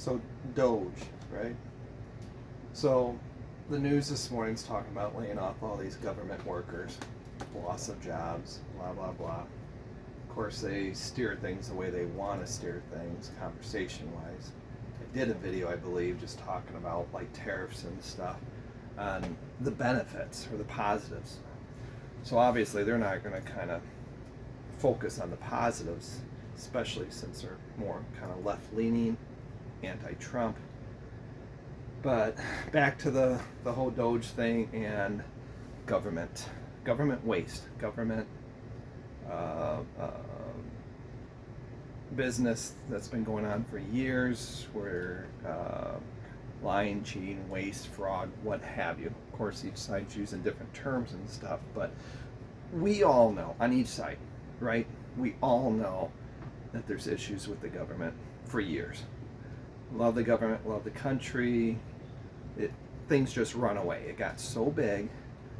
So DOGE, right? So the news this morning is talking about laying off all these government workers, loss of jobs, blah blah blah. Of course, they steer things the way they want to steer things, conversation-wise. I did a video, I believe, just talking about like tariffs and stuff, on the benefits or the positives. So obviously, they're not going to kind of focus on the positives, especially since they're more kind of left-leaning, anti-Trump. But back to the whole DOGE thing and government waste, government business that's been going on for years, where lying, cheating, waste, fraud, what have you. Of course, each side's using different terms and stuff, but we all know on each side, right? We all know that there's issues with the government for years. Love the government, love the country. Things just run away. It got so big.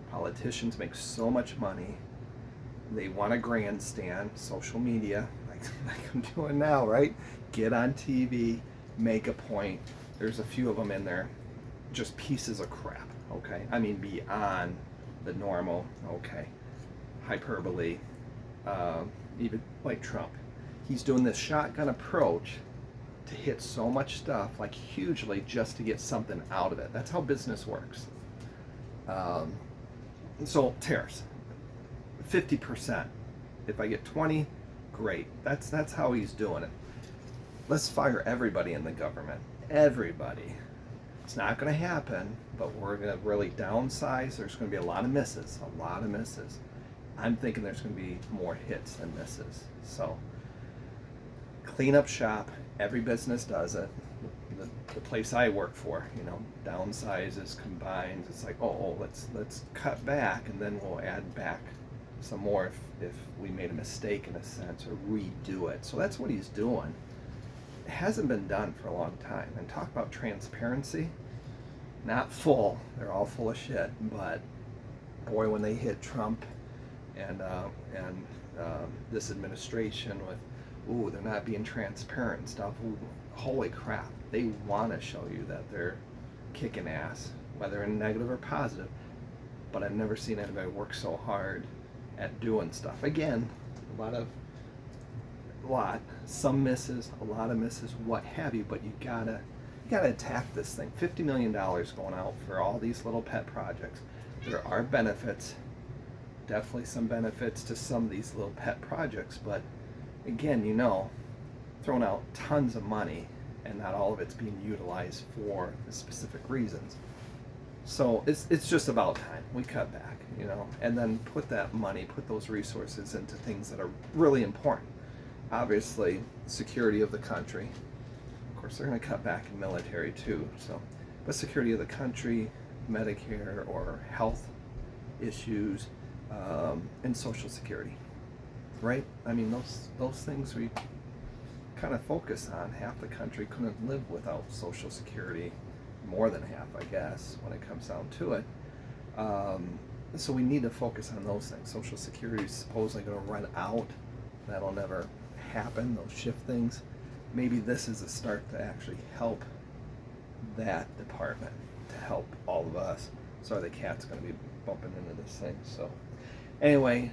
Politicians make so much money. They want a grandstand, social media, like I'm doing now, right? Get on TV, make a point. There's a few of them in there, just pieces of crap, okay? I mean, beyond the normal, okay? Hyperbole, even like Trump. He's doing this shotgun approach to hit so much stuff, like hugely, just to get something out of it. That's how business works. So tariffs, 50%. If I get 20, great. That's how he's doing it. Let's fire everybody in the government. Everybody. It's not going to happen, but we're going to really downsize. There's going to be a lot of misses. A lot of misses. I'm thinking there's going to be more hits than misses. So clean up shop. Every business does it. The place I work for, downsizes, combines. It's like, let's cut back, and then we'll add back some more if we made a mistake in a sense, or redo it. So that's what he's doing. It hasn't been done for a long time. And talk about transparency. Not full. They're all full of shit. But boy, when they hit Trump and this administration with, they're not being transparent and stuff. Ooh, holy crap. They want to show you that they're kicking ass, whether in negative or positive. But I've never seen anybody work so hard at doing stuff. Again, some misses, a lot of misses, what have you, but you gotta attack this thing. $50 million going out for all these little pet projects. There are benefits, definitely some benefits to some of these little pet projects, but again, throwing out tons of money and not all of it's being utilized for the specific reasons. So it's just about time we cut back, and then put that money, put those resources into things that are really important. Obviously, security of the country. Of course, they're going to cut back in military too. But security of the country, Medicare or health issues, and Social Security. Right? I mean, those things we kind of focus on. Half the country couldn't live without Social Security, more than half, I guess, when it comes down to it. So we need to focus on those things. Social Security is supposedly going to run out. That'll never happen. They'll shift things. Maybe this is a start to actually help that department, to help all of us. Sorry, the cat's going to be bumping into this thing. So anyway,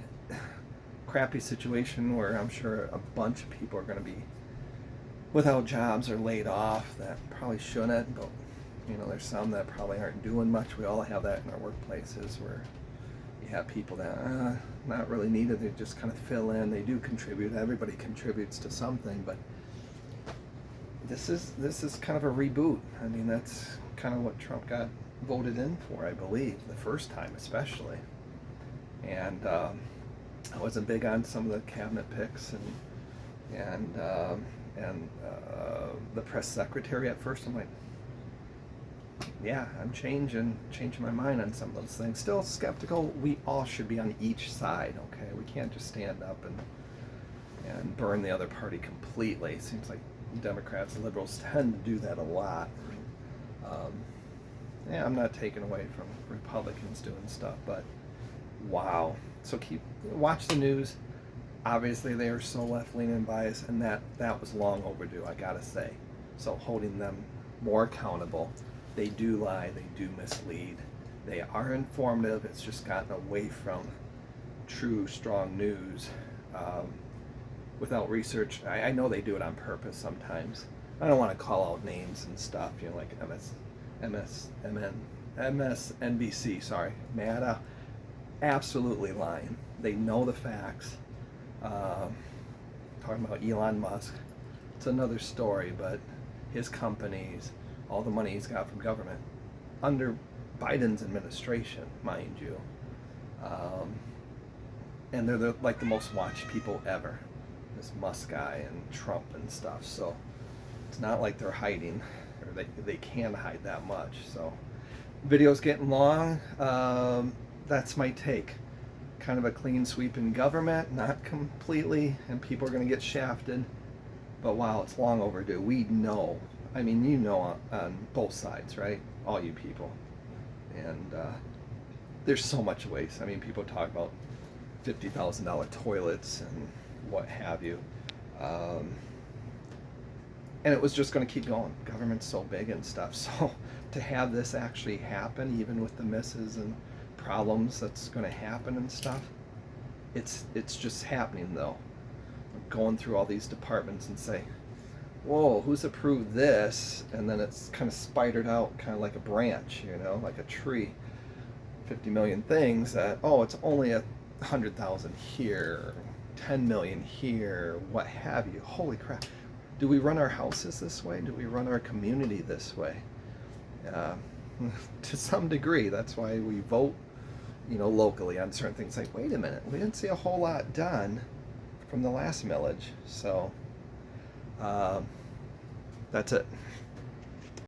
crappy situation where I'm sure a bunch of people are going to be without jobs or laid off that probably shouldn't, but there's some that probably aren't doing much. We all have that in our workplaces, where you have people that not really needed. They just kind of fill in. They do contribute. Everybody contributes to something, but this is kind of a reboot. I mean, that's kind of what Trump got voted in for, I believe, the first time especially. And I wasn't big on some of the cabinet picks and the press secretary at first. I'm like, yeah, I'm changing my mind on some of those things. Still skeptical. We all should be on each side, okay? We can't just stand up and burn the other party completely. It seems like Democrats and liberals tend to do that a lot. I'm not taking away from Republicans doing stuff, but wow. So watch the news. Obviously, they are so left-leaning and biased, and that was long overdue, I gotta say. So holding them more accountable. They do lie, they do mislead. They are informative, it's just gotten away from true, strong news. Without research, I know they do it on purpose sometimes. I don't want to call out names and stuff, you know, like MSNBC, sorry, MATA, absolutely lying. They know the facts. Talking about Elon Musk, it's another story, but his companies, all the money he's got from government, under Biden's administration, mind you, and they're like the most watched people ever, this Musk guy and Trump and stuff. So it's not like they're hiding, or they can hide that much. So video's getting long. That's my take. Kind of a clean sweep in government, not completely, and people are going to get shafted. But wow, it's long overdue. We know, I mean, you know, on both sides, right? All you people. And there's so much waste. I mean, people talk about $50,000 toilets and what have you. And it was just going to keep going. Government's so big and stuff. So to have this actually happen, even with the misses and problems that's going to happen and stuff, it's just happening though. Going through all these departments and say, whoa, who's approved this? And then it's kind of spidered out, kind of like a branch, you know, like a tree. 50 million things that, oh, it's only 100,000 here, 10 million here, what have you. Holy crap. Do we run our houses this way? Do we run our community this way? To some degree. That's why we vote, you know, locally on certain things. Like, wait a minute, we didn't see a whole lot done from the last millage. So that's it.